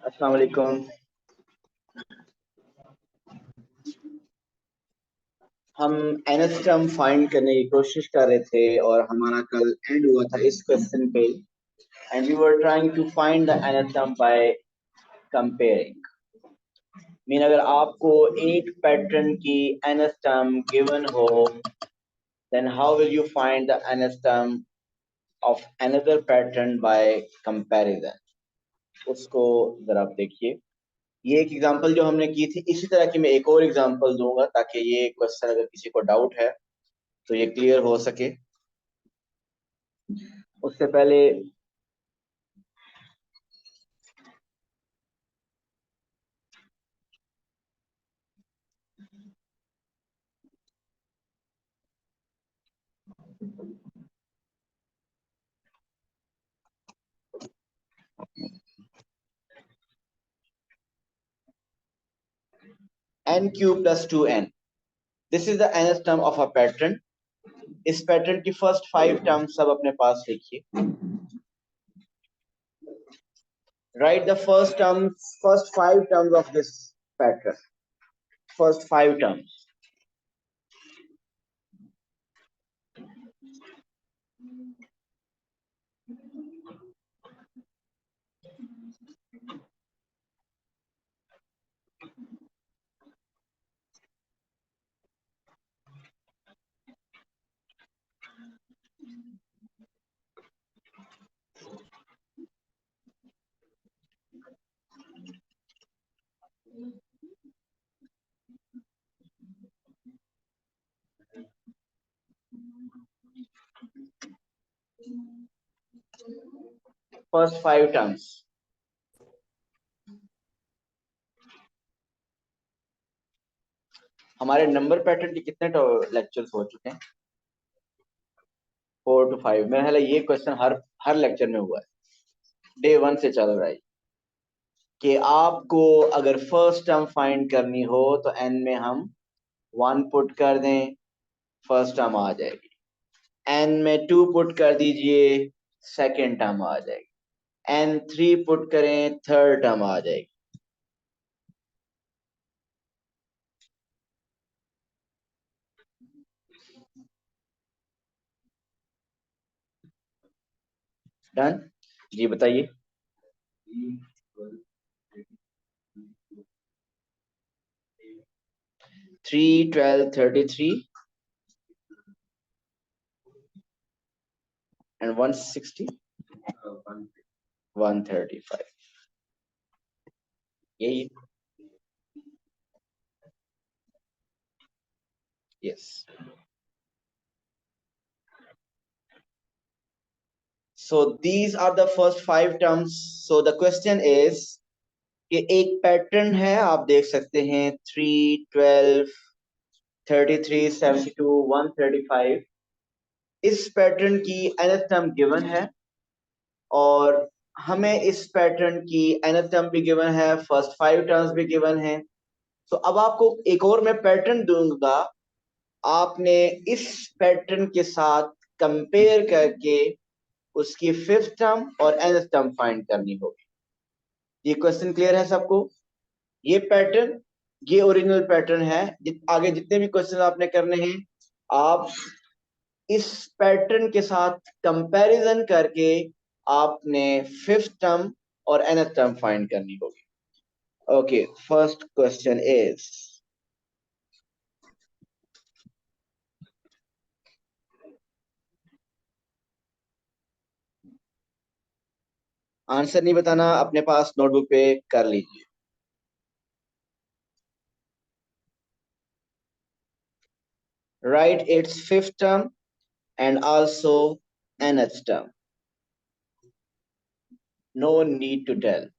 अस्सलाम वालेकुम। हम एनएस टर्म फाइंड करने की कोशिश कर रहे थे और हमारा कल एंड हुआ था इस क्वेश्चन पे, and we were trying to find the nth term by comparing. Mean अगर आपको एक पैटर्न की एनएस टर्म गिवन हो, then how will you find the nth term of another pattern by comparison? उसको जरा आप देखिए। ये एक एग्जांपल जो हमने की थी, इसी तरह की मैं एक और एग्जांपल दूंगा ताकि ये क्वेश्चन अगर किसी को डाउट है तो ये क्लियर हो सके। उससे पहले n cube plus 2n, this is the nth term of a pattern. इस पैटर्न की फर्स्ट 5 टर्म्स सब अपने पास लिखिए। Right the first 5 terms of this pattern, first 5 terms. First 5 terms. हमारे नंबर पैटर्न के कितने लेक्चर्स हो चुके हैं? 4 to 5। मेरा ख्याल है ये क्वेश्चन हर लेक्चर में हुआ है, डे 1 से चल रहा है कि आपको अगर फर्स्ट टर्म फाइंड करनी हो तो n में हम 1 पुट कर दें, फर्स्ट टर्म आ जाएगी। n में 2 पुट कर दीजिए, सेकेंड टर्म आ जाएगी। n 3 पुट करें, थर्ड टर्म आ जाएगी। डन? जी बताइए। 3, 12, 33 and 160, 135। यही, yes. So these are the first 5 terms. So the question is कि एक पैटर्न है, आप देख सकते हैं 3, 12, 33, 72, 135। इस पैटर्न की nth टर्म गिवन है और हमें इस पैटर्न की nth टर्म भी गिवन है, फर्स्ट 5 टर्म्स भी गिवन है। तो अब आपको एक और मैं पैटर्न दूंगा, आपने इस पैटर्न के साथ कंपेयर करके उसकी 5th टर्म और nth टर्म फाइंड करनी होगी। ये क्वेश्चन क्लियर है सबको? ये पैटर्न, ये ओरिजिनल पैटर्न है। आगे जितने भी क्वेश्चन आपने करने हैं, आप इस पैटर्न के साथ कंपैरिजन करके आपने 5th टर्म और nth टर्म फाइंड करनी होगी। Okay, first question is, answer नहीं बताना, अपने पास नोटबुक पे कर लीजिए। write its fifth term and also nth term. No need to tell.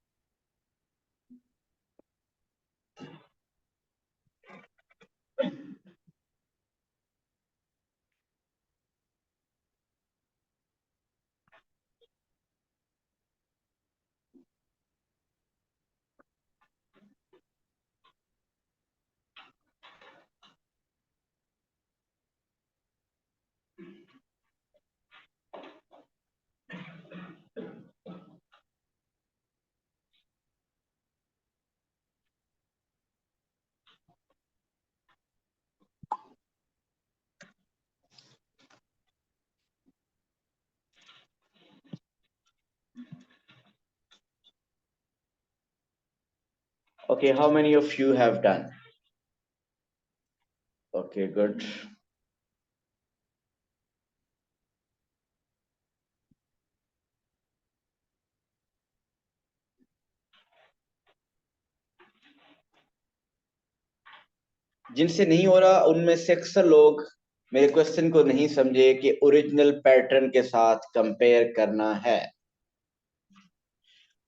Okay, how many of you have done? Okay, good. जिनसे नहीं हो रहा उनमें से अक्सर लोग मेरे क्वेश्चन को नहीं समझे कि ओरिजिनल पैटर्न के साथ कंपेयर करना है।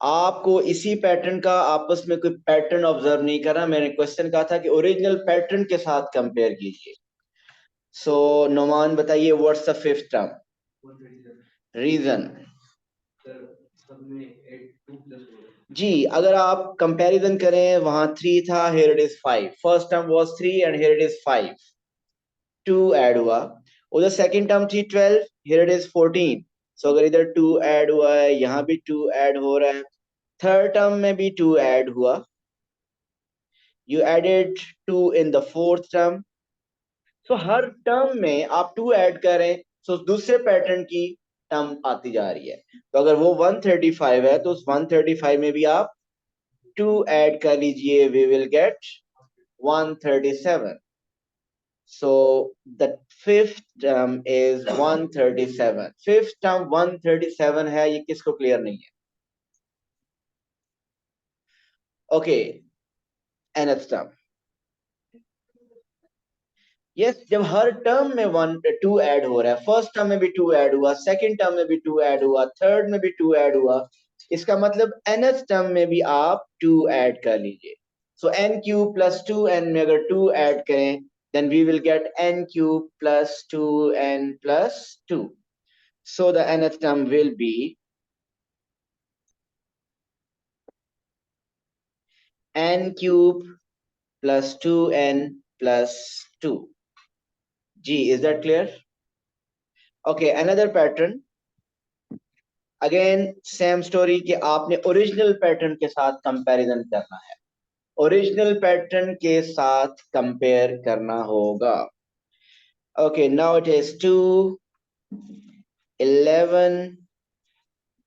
आपको इसी पैटर्न का आपस में कोई पैटर्न ऑब्जर्व नहीं करना। मैंने क्वेश्चन कहा था कि ओरिजिनल पैटर्न के साथ कंपेयर कीजिए। सो नोमान बताइए, what's the fifth term? Region? जी, अगर आप कंपैरिजन करें, वहां 3 था, here it is 5। First term was 3 and here it is 5। 2 add हुआ। उधर सेकंड टर्म थी 12, हियर इट इज 14। सो अगर इधर 2 ऐड हुआ है, यहाँ भी 2 ऐड हो रहा है। थर्ड टर्म में भी 2 ऐड हुआ। You added 2 in the fourth term. So her term में आप 2 ऐड करें, so दूसरे पैटर्न की टर्म आती जा रही है। तो अगर वो 135 है तो उस 135 में भी आप 2 ऐड कर लीजिए, we will get 137. So the fifth term is 137. Fifth term 137 है, ये किसको क्लियर नहीं है? Okay, nth term. यस, जब हर टर्म में 2 ऐड हो रहा है, फर्स्ट टर्म में भी 2 ऐड हुआ, सेकंड टर्म में भी 2 ऐड हुआ, थर्ड में भी 2 ऐड हुआ, इसका मतलब nth टर्म में भी आप 2 ऐड कर लीजिए। सो n क्यूब प्लस 2n में अगर 2 ऐड करें, then we will get n cube plus 2n plus 2. So the nth term will be n cube plus 2n plus 2. G, is that clear? Okay, another pattern. Again same story कि आपने original pattern के साथ comparison करना है। Original pattern के साथ compare करना होगा। Okay, now it is 2, 11,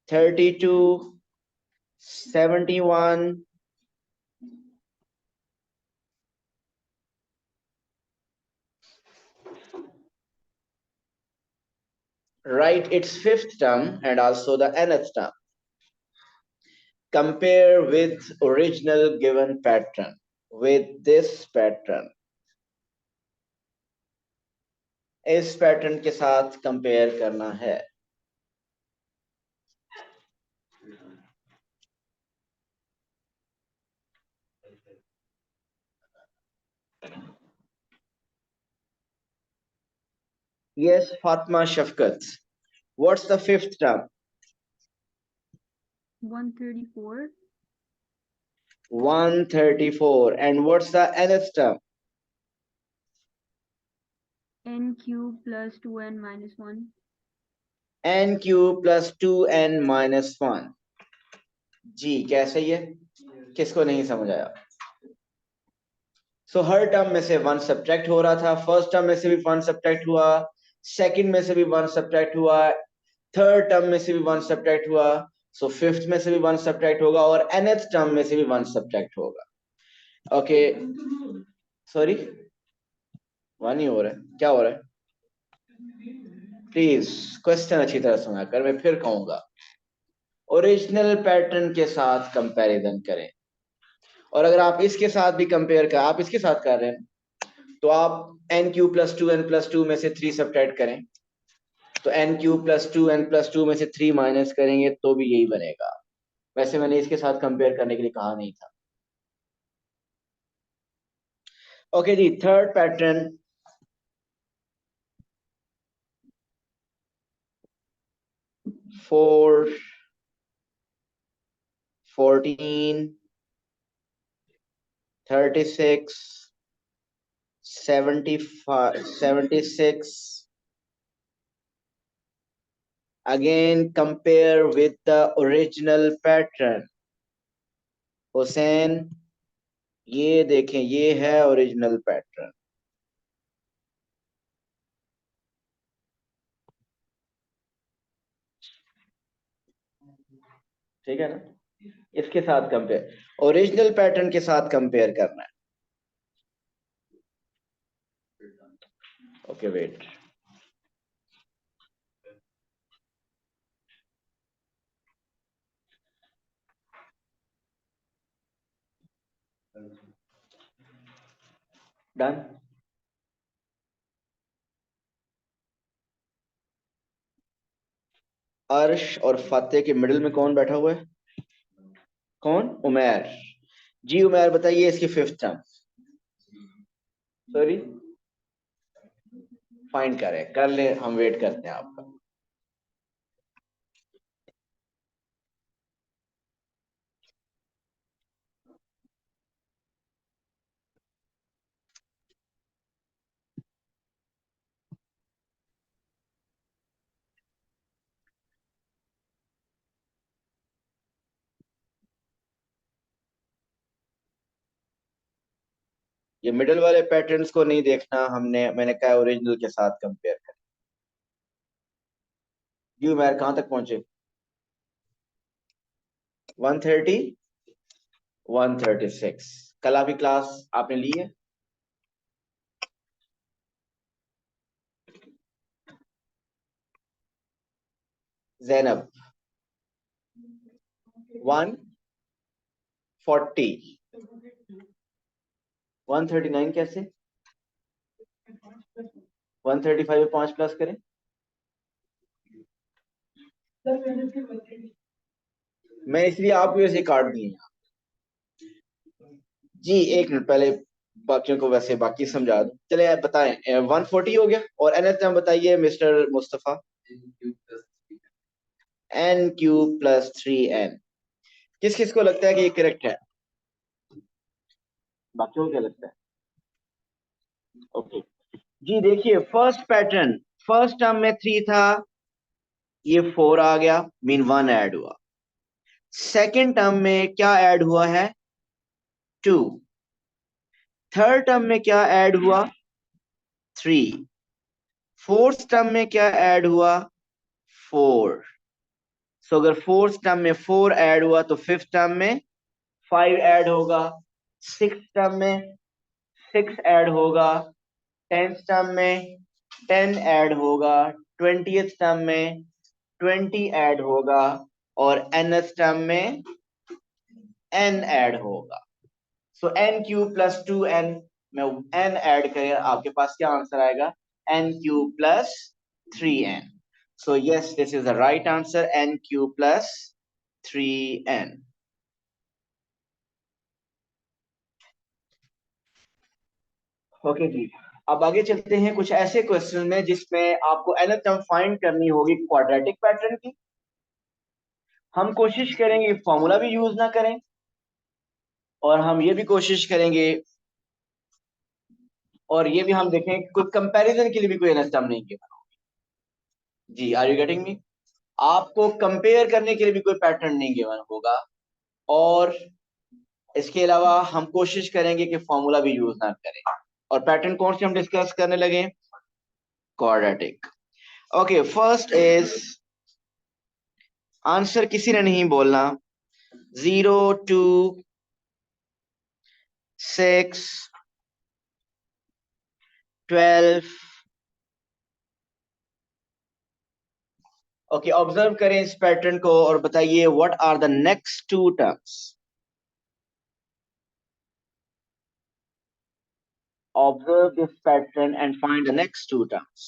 32, 71, write its fifth term and also the nth term. Compare with original given pattern with this pattern. इस पैटर्न के साथ कंपेयर करना है। Yes, Fatma Shafkat. What's the fifth term? 134. 134. And what's the nth term? N cube plus 2n minus 1. N cube plus 2n minus 1. जी, कैसे ये? किसको नहीं समझ आया? सो हर टर्म में से 1 सब्ट्रैक्ट हो रहा था। फर्स्ट टर्म में से भी 1 सब्ट्रैक्ट हुआ, सेकंड में से भी 1 सब्ट्रैक्ट हुआ, थर्ड टर्म में से भी 1 सब्ट्रैक्ट हुआ, सो फिफ्थ में से भी 1 सब्ट्रैक्ट होगा और nth टर्म में से भी 1 सब्ट्रैक्ट होगा। ओके, सॉरी, 1 ही हो रहा है, क्या हो रहा है? प्लीज क्वेश्चन अच्छी तरह सुना कर मैं फिर कहूंगा। ओरिजिनल पैटर्न के साथ कंपैरिजन करें, और अगर आप इसके साथ भी कंपेयर कर, आप इसके साथ कर रहे हैं, तो आप n cube plus two n plus two में से 3 सब्ट्रैक्ट करें, तो n cube plus two n plus two में से 3 माइनस करेंगे तो भी यही बनेगा। वैसे मैंने इसके साथ कंपेयर करने के लिए कहा नहीं था। Okay ji, third pattern, 4, 14, 36, 75, 76. Again compare with the original pattern। Hussain, ये देखें, ये है ओरिजिनल पैटर्न। ठीक है ना, इसके साथ कंपेयर, ओरिजिनल पैटर्न के साथ कंपेयर करना है। Okay wait, done. अर्श और फतेह के मिडिल में कौन बैठा हुआ है? कौन? उमैर। जी उमैर, बताइए इसकी फिफ्थ टर्म। सॉरी, फाइंड करें, कर ले, हम वेट करते हैं आपका। ये मिडिल वाले पैटर्न्स को नहीं देखना हमने, मैंने कहा ओरिजिनल के साथ कंपेयर करें। जी उमैर, कहां तक पहुंचे? 130, 136। कल आपकी क्लास आपने ली है? जैनब, 140, 139 कैसे? 135 में 5 प्लस करें। मैं इसलिए आपको ऐसे काट दिए। जी एक मिनट पहले बाकियों को वैसे बाकी समझा दूं। चले आप बताएं, 140 हो गया, और एनएच नाम बताइए mister Mustafa. N cube plus 3n। किस किस को लगता है कि ये करेक्ट है? बाकियों को क्या लगता है? ओके जी, देखिए फर्स्ट पैटर्न, फर्स्ट टर्म में 3 था, ये 4 आ गया, मीन 1 ऐड हुआ। सेकेंड टर्म में क्या ऐड हुआ है? 2। थर्ड टर्म में क्या ऐड हुआ? 3। फोर्थ टर्म में क्या ऐड हुआ? 4। सो अगर फोर्थ टर्म में 4 ऐड हुआ तो फिफ्थ टर्म में 5 ऐड होगा, सिक्स टर्म में 6 ऐड होगा, 10th टर्म में 10 ऐड होगा, 20th टर्म में 20 ऐड होगा, और nth टर्म में n ऐड होगा। सो n क्यूब प्लस 2n में n ऐड करें, आपके पास क्या आंसर आएगा? n cube plus 3n। So yes, this is the right answer, n cube plus 3n। Okay जी, अब आगे चलते हैं कुछ ऐसे क्वेश्चन में जिसमें आपको nth टर्म फाइंड करनी होगी क्वाड्रेटिक पैटर्न की। हम कोशिश करेंगे फॉर्मूला भी यूज ना करें, और हम ये भी कोशिश करेंगे, और ये भी हम देखें कोई कंपैरिजन के लिए भी कोई nth टर्म नहीं किया। जी, आर यू गेटिंग मी? आपको कंपेयर करने के लिए भी कोई पैटर्न नहीं गिवन होगा, और इसके अलावा हम कोशिश करेंगे कि फॉर्मूला भी यूज ना करें। और पैटर्न कौन से हम डिस्कस करने लगे? Quadratic. Okay, first is, answer किसी ने नहीं बोलना, 0 2 6 12। ओके, ऑब्जर्व करें इस पैटर्न को और बताइए what are the next 2 terms. observe this pattern and find the next two terms.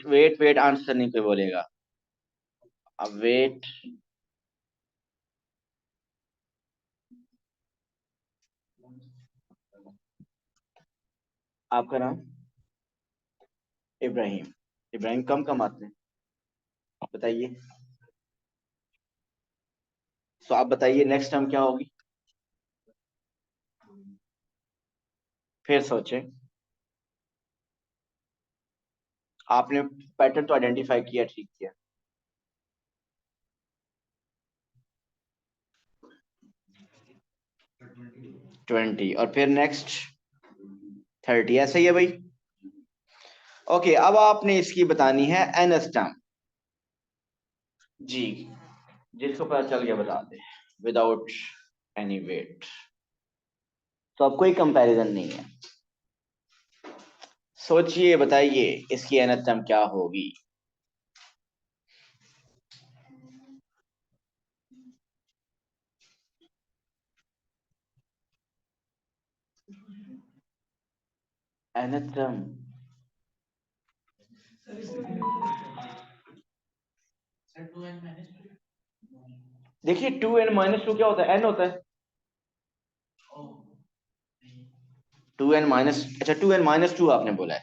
Wait, answer नहीं कोई बोलेगा. अब wait. आपका नाम? इब्राहिम कम आते हैं, बताइए. तो आप बताइए नेक्स्ट टर्म क्या होगी, फिर सोचें. आपने पैटर्न तो आइडेंटिफाई किया, ठीक किया. 20 और फिर नेक्स्ट 30, ऐसा ही है भाई. ओके, अब आपने इसकी बतानी है nth टर्म. जी, जिसको पता चल गया बता दे विदाउट एनी वेट. तो अब कोई कंपैरिजन नहीं है. सोचिए, बताइए इसकी nth टर्म क्या होगी. nth टर्म देखिए, 2n-2 क्या होता है, n होता है. 2n-2 आपने बोला है.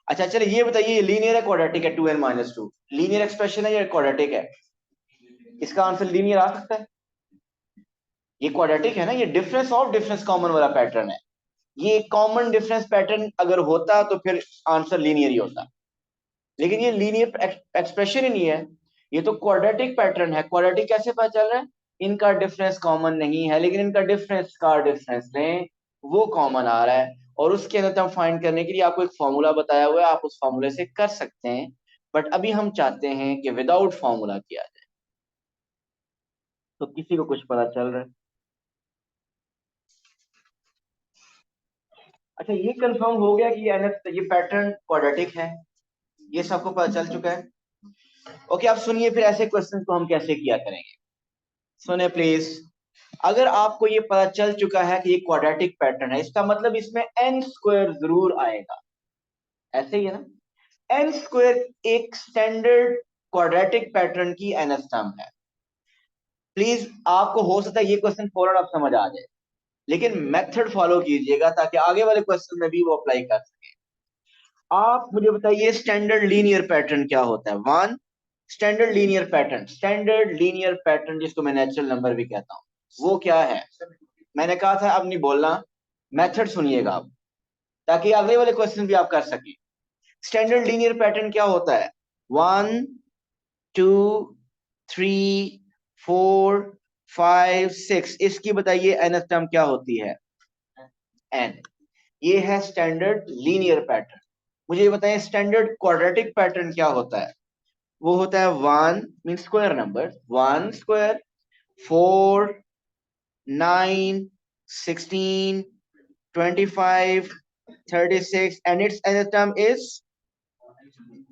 अच्छा चलिए ये बताइए, लीनियर है क्वाड्रेटिक है? 2n-2 लीनियर एक्सप्रेशन है या क्वाड्रेटिक है? इसका आंसर लीनियर आ सकता है. ये क्वाड्रेटिक है ना, ये डिफरेंस ऑफ डिफरेंस कॉमन वाला पैटर्न है. ये कॉमन डिफरेंस पैटर्न अगर होता तो फिर आंसर लीनियर ही होता, लेकिन ये लीनियर एक्सप्रेशन ही नहीं है, ये तो क्वाड्रेटिक पैटर्न है. क्वाड्रेटिक कैसे पता चल रहा है? इनका डिफरेंस कॉमन नहीं है, लेकिन इनका डिफरेंस में वो कॉमन आ रहा है. और उसके अंदर हम फाइंड करने के लिए आपको एक फॉर्मूला बताया हुआ है, आप उस फॉर्मूले से कर सकते हैं. बट अभी हम चाहते हैं कि विदाउट फॉर्मूला किया जाए. तो किसी को कुछ पता चल रहा है? अच्छा, ये कंफर्म हो गया कि ये पैटर्न क्वाड्रेटिक है, ये सबको पता चल चुका है. ओके, आप सुनिए फिर ऐसे क्वेश्चन को हम कैसे किया करेंगे. सुने प्लीज. अगर आपको ये पता चल चुका है कि ये क्वाड्रेटिक पैटर्न है, इसका मतलब इसमें n स्क्वायर जरूर आएगा. ऐसे ही है ना. n स्क्वायर एक स्टैंडर्ड क्वाड्रेटिक पैटर्न की nth टर्म है. प्लीज, आपको हो सकता है ये क्वेश्चन फौरन आप समझ आ जाए, लेकिन मेथड फॉलो कीजिएगा ताकि आगे वाले क्वेश्चन में भी वो अप्लाई कर सके. आप मुझे बताइए स्टैंडर्ड लीनियर पैटर्न क्या होता है. वन, स्टैंडर्ड लीनियर पैटर्न जिसको मैं नेचुरल नंबर भी कहता हूं, वो क्या है? मैंने कहा था अब नहीं बोलना, मेथड सुनिएगा आप, ताकि अगले वाले क्वेश्चन भी आप कर सके. स्टैंडर्ड लीनियर पैटर्न क्या होता है? 1 2 3 4 5 6. इसकी बताइए nth टर्म क्या होती है? n. ये है स्टैंडर्ड लीनियर पैटर्न. मुझे ये बताएं स्टैंडर्ड क्वाड्रेटिक पैटर्न क्या होता है? वो होता है 1 mean square number, 1 square, 4 9 16 25 36 and its nth term is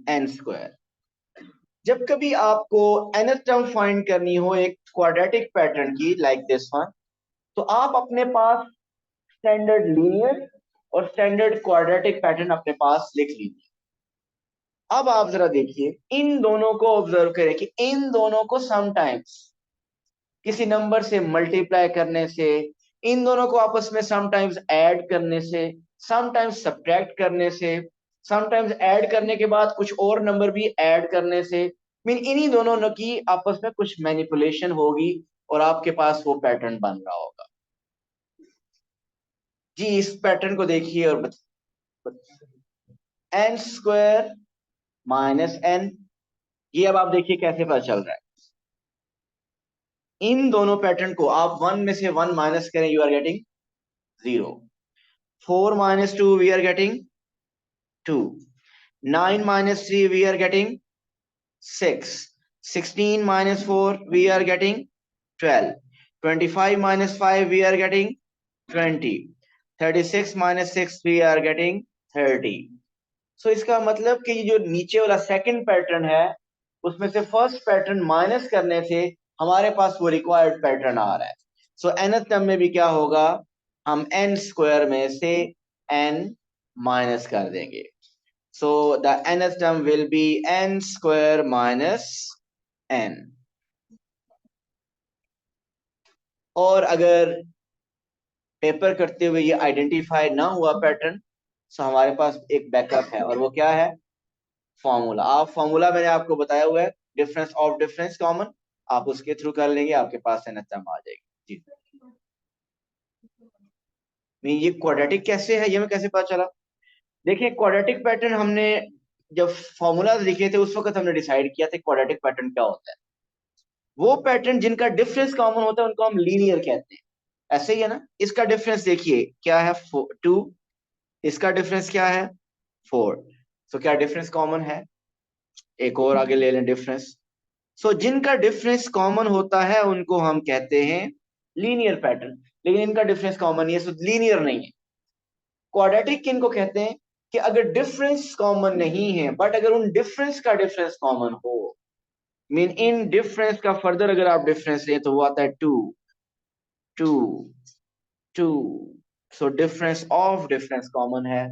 n square. जब कभी आपको nth टर्म फाइंड करनी हो एक क्वाड्रेटिक पैटर्न की लाइक दिस वन, तो आप अपने पास स्टैंडर्ड लीनियर और स्टैंडर्ड क्वाड्रेटिक पैटर्न अपने पास लिख लीजिए. अब आप जरा देखिए, इन दोनों को ऑब्जर्व करें कि इन दोनों को समटाइम्स किसी नंबर से मल्टीप्लाई करने से, इन दोनों को आपस में समटाइम्स ऐड करने से, समटाइम्स सब्ट्रैक्ट करने से, समटाइम्स ऐड करने के बाद कुछ और नंबर भी ऐड करने से, मीन इन्हीं दोनों की आपस में कुछ मैनिपुलेशन होगी और आपके पास वो पैटर्न बन रहा होगा. जी, इस पैटर्न को देखिए और n स्क्वायर माइनस n, ये अब आप देखिए कैसे पता चल रहा है. इन दोनों पैटर्न को आप 1 में से 1 माइनस करें, you are getting 0. 4 minus 2 we are getting 2. 9 minus 3 we are getting 6. 16 minus 4 we are getting 12. 25 minus 5 we are getting 20. 36 minus 6 we are getting 30. So इसका मतलब कि ये जो नीचे वाला सेकंड पैटर्न है, उसमें से फर्स्ट पैटर्न माइनस करने से हमारे पास वो रिक्वायर्ड पैटर्न आ रहा है. सो nth टर्म में भी क्या होगा, हम n स्क्वायर में से n माइनस कर देंगे। So the nth term will be n square minus n। और अगर पेपर करते हुए ये आइडेंटिफाई ना हुआ पैटर्न, तो हमारे पास एक बैकअप है, और वो क्या है? फॉर्मूला। आप फॉर्मूला मैंने आपको बताया हुआ है, डिफरेंस ऑफ डिफरेंस कॉमन, आप उसके थ्रू कर लेंगे, आपके पास nth टर्म आ जाएगी। जी, नहीं ये क्वाड्रेटिक कैसे है, ये मैं कैसे पता चला? देखिए क्वाड्रेटिक पैटर्न हमने जब फॉर्मूला लिखे थे उस वक्त हमने डिसाइड किया था क्वाड्रेटिक पैटर्न क्या होता है। वो पैटर्न जिनका डिफरेंस कॉमन होता है उनको हम लीनियर कहते हैं। ऐसे ही है ना, इसका डिफरेंस देखिए क्या है, 2, इसका डिफरेंस क्या है, 4। तो क्या डिफरेंस कॉमन है? एक और आगे ले लें डिफरेंस। सो जिनका डिफरेंस कॉमन होता है उनको हम कहते हैं लीनियर पैटर्न, लेकिन इनका डिफरेंस कॉमन नहीं है, सो लीनियर नहीं है। क्वाड्रेटिक किनको कहते हैं? कि अगर डिफरेंस कॉमन नहीं है बट अगर उन डिफरेंस का डिफरेंस कॉमन हो, मीन इन डिफरेंस का फर्दर अगर आप डिफरेंस लें तो वो आता है 2, 2, 2। So difference of difference common है,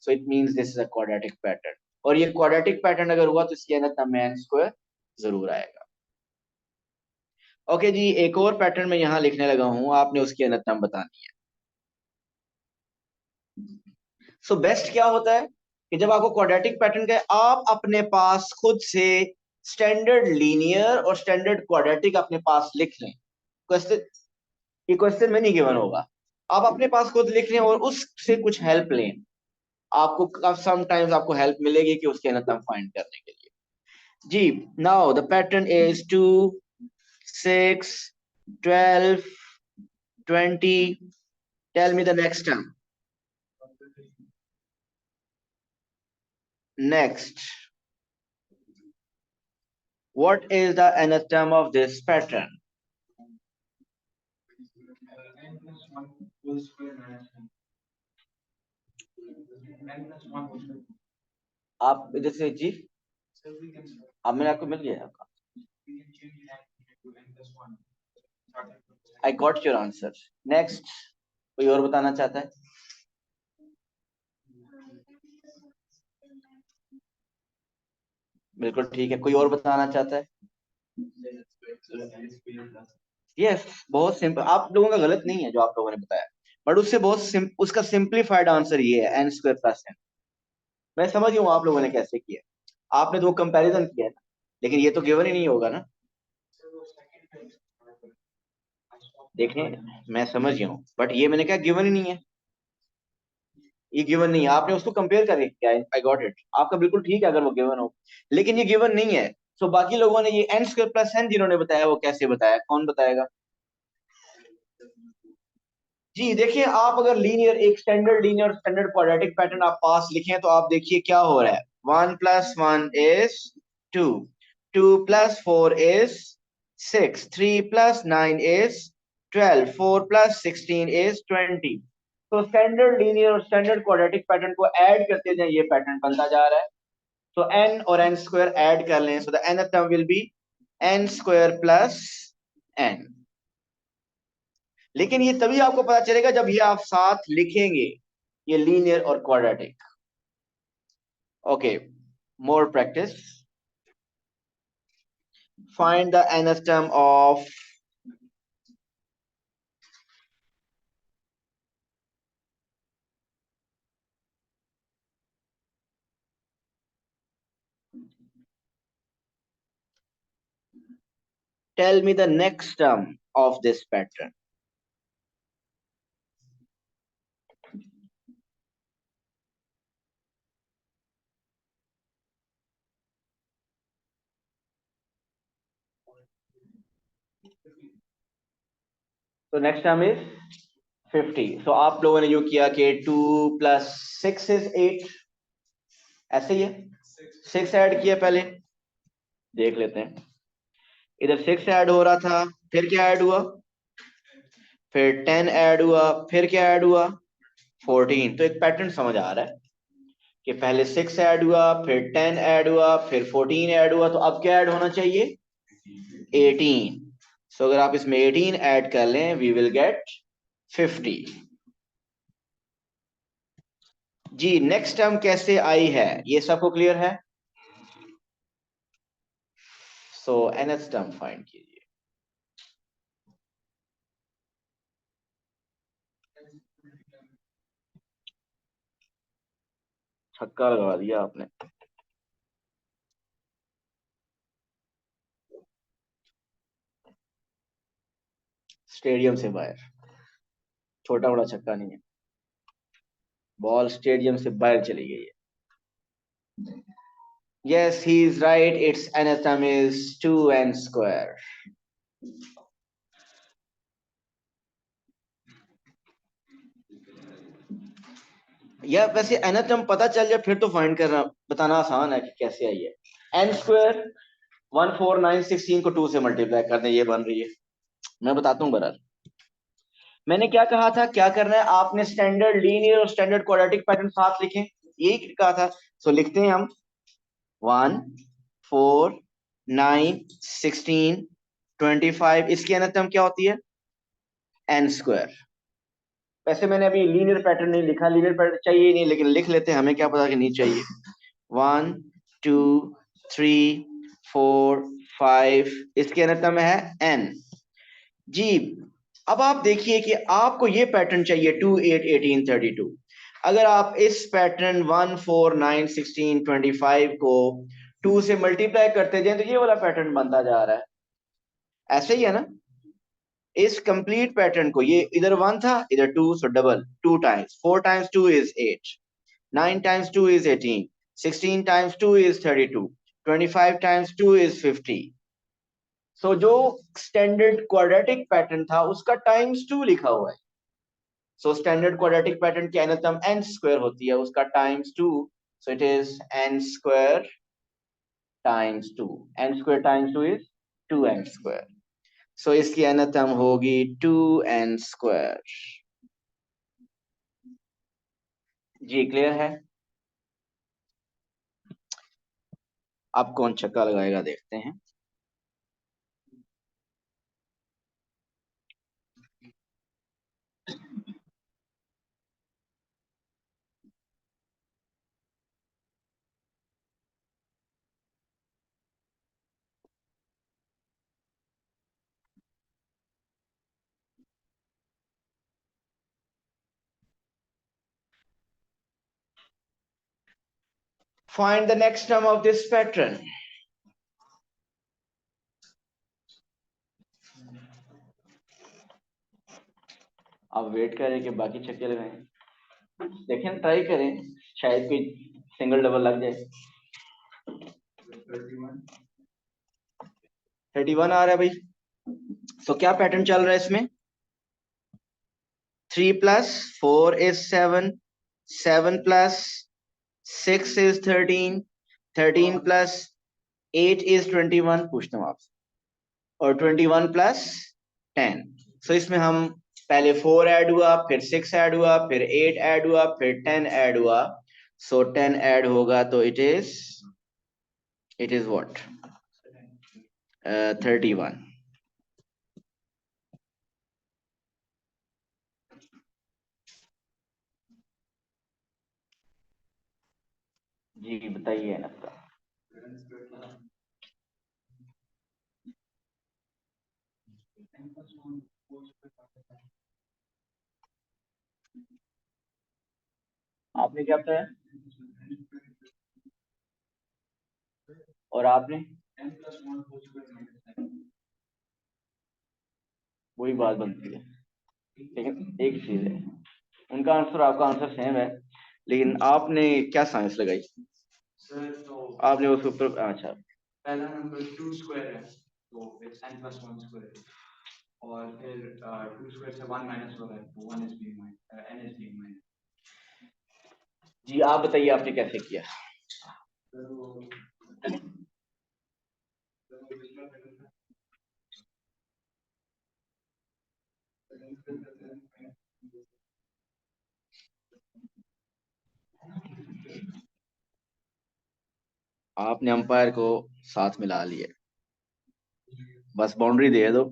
so it means this is a quadratic pattern. और ये क्वाड्रेटिक पैटर्न अगर हुआ तो इसके अंदर n स्क्वायर जरूर आएगा। ओके जी, एक और पैटर्न मैं यहां लिखने लगा हूं, आपने उसकी अंदर बतानी है। सो बेस्ट क्या होता है कि जब आपको क्वाड्रेटिक पैटर्न का आप अपने पास खुद से स्टैंडर्ड लीनियर और स्टैंडर्ड क्वाड्रेटिक अपने पास लिख लें। क्वेश्चन, ये क्वेश्चन में नहीं गिवन होगा, आप अपने पास खुद लिख लें और उससे कुछ हेल्प लें। आपको समटाइम्स आपको हेल्प मिलेगी कि उसके अंदर फाइंड करने के लिए। जी, now the pattern is 2, 6, 12, 20। Tell me the next term. Next, what is the nth term of this pattern? आप इधर से जी, अब मैंने आपको मिल गया आपका। I got your answer. Next, कोई और बताना चाहता है? बिल्कुल ठीक है, कोई और बताना चाहता है? यस, बहुत सिंपल, आप लोगों का गलत नहीं है जो आप लोगों ने बताया, बट उससे बहुत उसका सिंप्लीफाइड आंसर ये है n स्क्वायर प्लस n। मैं समझ गया हूँ आप लोगों ने कैसे किया, आपने तो वो कंपैरिजन किया है ना, लेकिन ये तो गिवन ही नहीं होगा ना। देखें, मैं समझ गया हूँ, बट ये मैंने कहा गिवन ही नहीं है, ये गिवन नहीं है, आपने उसको कंपेयर करके किया। आई गॉट इट, आपका बिल्कुल ठीक है अगर वो गिवन हो, लेकिन ये गिवन नहीं है। सो बाकी लोगों ने ये n स्क्वायर प्लस n जिन्होंने बताया वो कैसे बताया, कौन बताएगा? जी देखिए, आप अगर लीनियर, एक standard linear standard quadratic pattern आप पास लिखें तो आप देखिए क्या हो रहा है। 1 + 1 इज 2, 2 + 4 इज 6, 3 + 9 इज 12, 4 + 16 इज 20। तो स्टैंडर्ड लीनियर और स्टैंडर्ड क्वाड्रेटिक पैटर्न को ऐड करते जाए ये पैटर्न बनता जा रहा है। तो n और n स्क्वायर ऐड कर लें, so the nth term will be n square plus n। लेकिन ये तभी आपको पता चलेगा जब ये आप साथ लिखेंगे, ये लीनियर और quadratic. Okay, more practice. Find the nth term of tell me the next term of this pattern. तो नेक्स्ट टर्म इज 50। सो आप लोगों ने जो किया कि 2 + 6 इज 8, ऐसे ही है, 6 ऐड किया पहले, देख लेते हैं। इधर 6 ऐड हो रहा था, फिर क्या ऐड हुआ, फिर 10 ऐड हुआ, फिर क्या ऐड हुआ, 14। तो एक पैटर्न समझ आ रहा है कि पहले 6 ऐड हुआ, फिर 10 ऐड हुआ, फिर 14 ऐड हुआ, तो अब क्या ऐड होना चाहिए, 18। सो अगर आप इसमें 18 ऐड कर लें वी विल गेट 50। जी नेक्स्ट टर्म कैसे आई है ये सबको क्लियर है? सो nth टर्म फाइंड कीजिए। छक्का लगा दिया आपने। स्टेडियम से बाहर, छोटा बड़ा छक्का नहीं है, बॉल स्टेडियम से बाहर चली गई है। Yes, he is right. Its nth term is 2n square. या वैसे nth term पता चल जाए फिर तो फाइंड करना बताना आसान है कि कैसे आई है। n स्क्वायर 14916 को 2 से मल्टीप्लाई कर दें, ये बन रही है। मैं बताता हूँ बरल। मैंने क्या कहा था, क्या करना है आपने, स्टैंडर्ड लीनियर और स्टैंडर्ड क्वाड्रेटिक पैटर्न साथ लिखें, यही कहा था। सो लिखते हैं हम 1 4 9 16 25, इसकी nth term क्या होती है? n square. वैसे मैंने अभी लीनियर पैटर्न नहीं लिखा, लीनियर पैटर्न चाहिए नहीं, लेकिन लिख लेते हैं, हमें क्या पता कि नहीं चाहिए। 1 2 3 4 5, इसके अंदर में है n। जी अब आप देखिए कि आपको ये पैटर्न चाहिए 2 8 18 32। अगर आप इस पैटर्न 1 4 9 16 25 को 2 से मल्टीप्लाई करते जाएं तो ये वाला पैटर्न बनता जा रहा है, ऐसे ही है ना। इस कंप्लीट पैटर्न को, ये इधर 1 था इधर 2, सो double 2 times, 4 times 2 is 8, 9 times 2 is 18, 16 times 2 is 32, 25 times 2 is 50। सो जो स्टैंडर्ड क्वाड्रेटिक पैटर्न था उसका टाइम्स 2 लिखा हुआ है। सो स्टैंडर्ड क्वाड्रेटिक पैटर्न की nth term n स्क्वायर होती है, उसका times 2, so it is n square times 2। n square times 2 is 2n square. So इसकी nth term होगी 2n स्क्वायर। जी क्लियर है? अब कौन छक्का लगाएगा देखते हैं। Find the next term of this pattern. आप वेट करें कि बाकी छक्के लगाएं, देखें ट्राई करें, शायद कोई सिंगल डबल लग जाए। 31 आ रहा है भाई। तो क्या पैटर्न चल रहा है इसमें? 3 plus 4 is 7, 7 plus 6 is 13, 13 plus 8 is 21, पूछता हूँ आपसे, और 21 plus 10। सो इसमें हम पहले 4 ऐड हुआ, फिर 6 ऐड हुआ, फिर 8 ऐड हुआ, फिर 10 ऐड हुआ। सो 10 ऐड होगा तो इट इज व्हाट, 31। जी बताइए ना। आपने क्या बताया और आपने? वही बात बनती है, लेकिन एक चीज है, उनका आंसर आपका आंसर सेम है, लेकिन आपने क्या साइंस लगाई? सर तो आपने उसके ऊपर, अच्छा पहला नंबर 2 स्क्वायर है तो इट्स n plus 1 स्क्वायर, और फिर 2 स्क्वायर से 1 माइनस हो रहा है तो 1 is being minus, n is being minus. जी आप बताइए आपने कैसे किया? आपने अंपायर को साथ मिला लिया, बस बाउंड्री दे दो,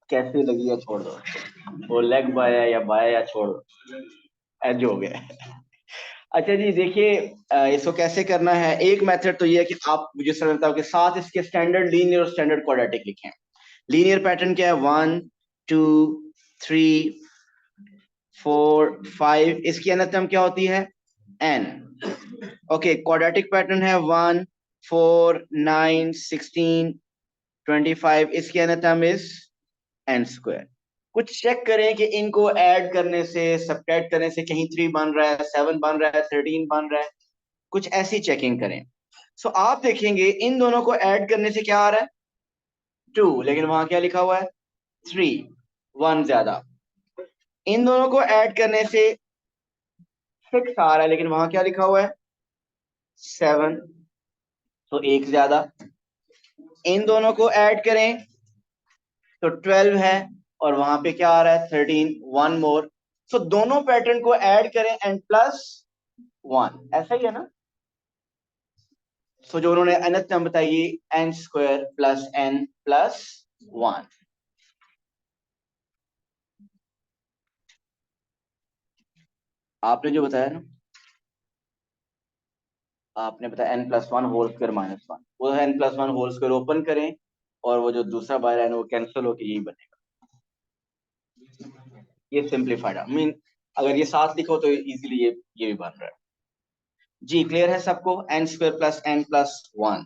कैसे लगी या छोड़ दो, वो लेग बाय है या बाय या छोड़ दो। एज हो गया। अच्छा जी देखिए, इसको कैसे करना है। एक मेथड तो ये है कि आप मुझे समझता के साथ इसके स्टैंडर्ड लीनियर और स्टैंडर्ड क्वाड्रेटिक लिखें। लीनियर पैटर्न क्या है, 1 2 3 4 5, इसकी nth टर्म क्या होती है, n। ओके, क्वाड्रेटिक पैटर्न है 1 4 9 16 25, इसकी nth टर्म इज n²। कुछ चेक करें कि इनको ऐड करने से, सब्ट्रैक्ट करने से कहीं 3 बन रहा है, 7 बन रहा है, 13 बन रहा है, कुछ ऐसी चेकिंग करें। सो आप देखेंगे इन दोनों को ऐड करने से क्या आ रहा है, 2, लेकिन वहां क्या लिखा हुआ है, 3, 1 ज्यादा। इन दोनों को ऐड करने से 6 आ रहा है, लेकिन वहां क्या लिखा हुआ है, 7, तो 1 ज्यादा। इन दोनों को ऐड करें तो 12 है, और वहां पे क्या आ रहा है, 13, 1 मोर। सो दोनों पैटर्न को ऐड करें एंड प्लस 1, ऐसा ही है ना। सो जो उन्होंने nth टर्म बताई, n² प्लस n प्लस 1। आपने जो बताया ना, आपने बताया n+1 होल स्क्वायर -1, वो n+1 होल स्क्वायर ओपन करें, और वो जो दूसरा बाहर है वो कैंसिल होकर यही बनेगा। ये सिंप्लीफाइड, आई मीन अगर ये साथ लिखो तो इजीली ये भी बन रहा है। जी क्लियर है सबको, n² plus n plus 1।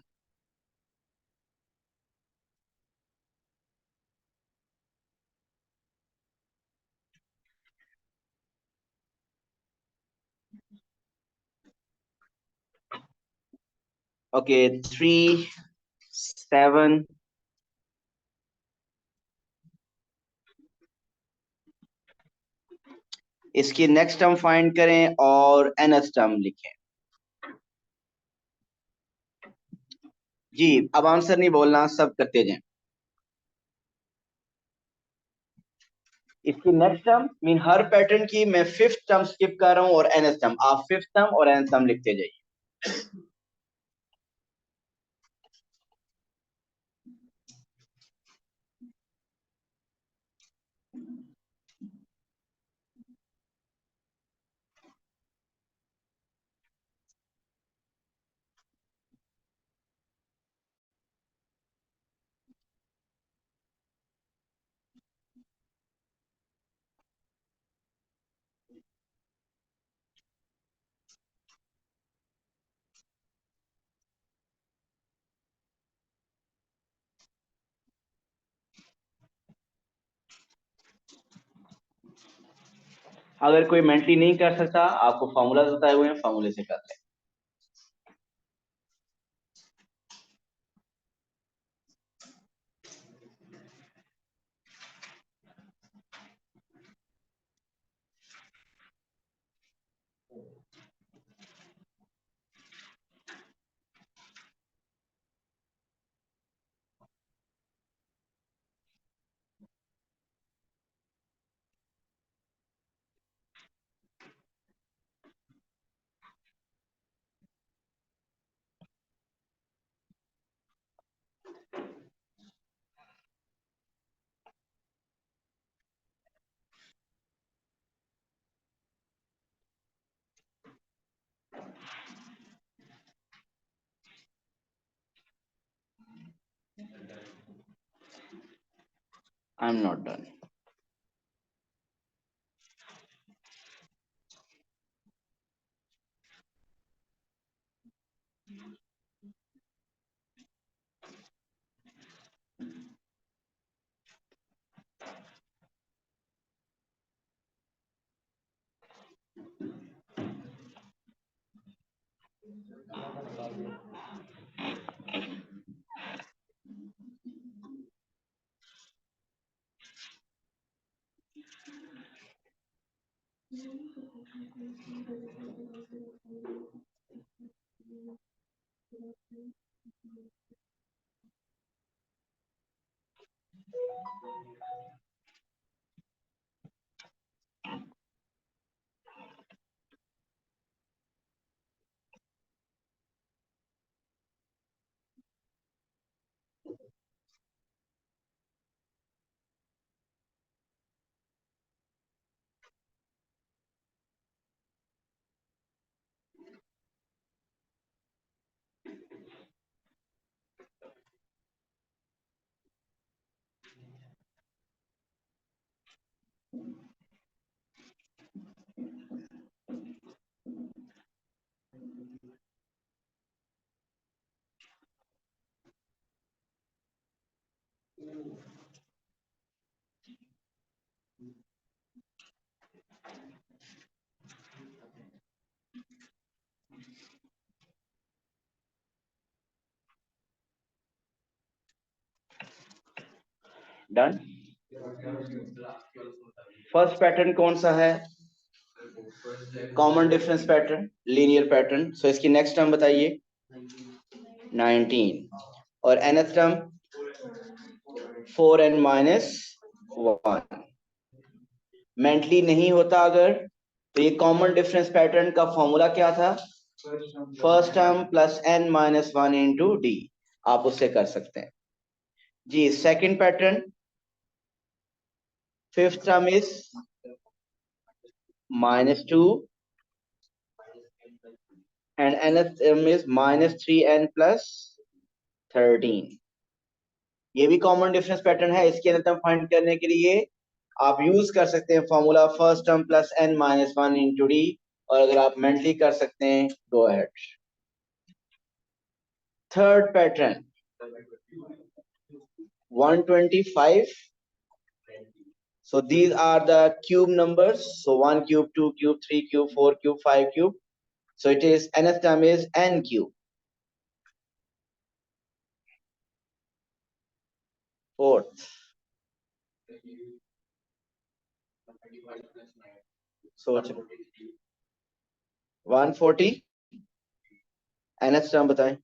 Okay, 3 7, इसकी नेक्स्ट टर्म फाइंड करें और nth टर्म लिखें। जी अब आंसर नहीं बोलना, सब करते जाएं। इसकी नेक्स्ट टर्म मीन हर पैटर्न की मैं फिफ्थ टर्म स्किप कर रहा हूं और nth टर्म, आप फिफ्थ टर्म और nth टर्म लिखते जाइए। अगर कोई मेंटली नहीं कर सकता, आपको फॉर्मूला बताए हुए हैं, फॉर्मूले से कर ले। I am not done. Done. First pattern कौन सा है? Common difference pattern, linear pattern. So इसकी नेक्स्ट टर्म बताइए। 19 और nth term 4n minus 1। Mentally नहीं होता अगर, तो ये कॉमन डिफरेंस पैटर्न का फॉर्मूला क्या था? First term plus n minus 1 into d. आप उससे कर सकते हैं जी। Second pattern, fifth term is -2 and nth term is -3n plus 13। ये भी कॉमन डिफरेंस पैटर्न है। इसके nth term फाइंड करने के लिए आप यूज कर सकते हैं formula first term plus n minus 1 into D, और अगर आप मेंटली कर सकते हैं go ahead. Third pattern 125। So these are the cube numbers. So 1 cube, 2 cube, 3 cube, 4 cube, 5 cube. So it is nth term is n cube. Fourth. So 140 nth term बताएं।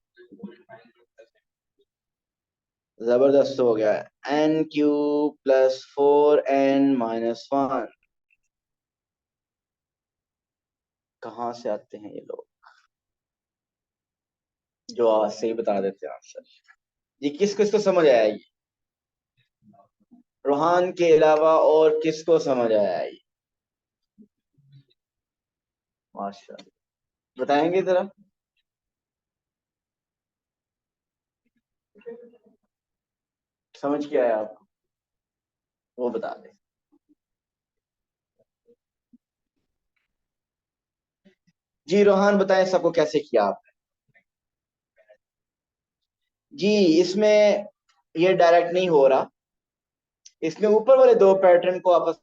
जबरदस्त हो गया। n cube plus 4n minus 1। कहां से आते हैं ये लोग जो आज से ही बता देते हैं आंसर जी? किस किस को समझ आया ये? रोहान के अलावा और किसको समझ आया ये? माशाल्लाह, बताएंगे जरा। समझ क्या आया आपको वो बता दें। जी रोहान बताएं सबको कैसे किया आपने? जी इसमें ये डायरेक्ट नहीं हो रहा, इसमें ऊपर वाले दो पैटर्न को आपस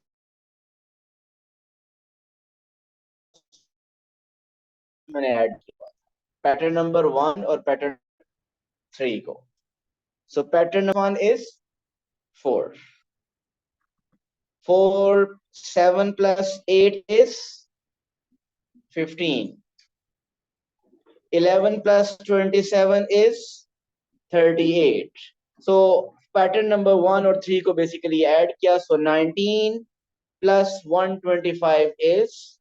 मैंने ऐड किया, पैटर्न नंबर 1 और पैटर्न 3 को। सो pattern 1 is 4। 7 plus 8 is 15। 11 plus 27 is 38। So pattern number 1 और 3 को बेसिकली ऐड किया। सो 19 plus 125 is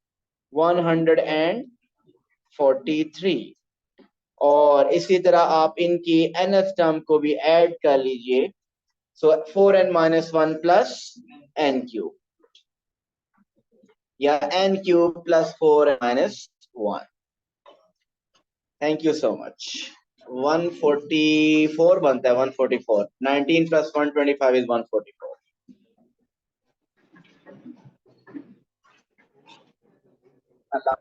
143। और इसी तरह आप इनकी nth टर्म को भी ऐड कर लीजिए। सो 4n minus 1 plus n cube, या n cube plus 4 minus 1। Thank you so much. 144 बनता है। 144। 19 plus 125 is 144। अल्लाह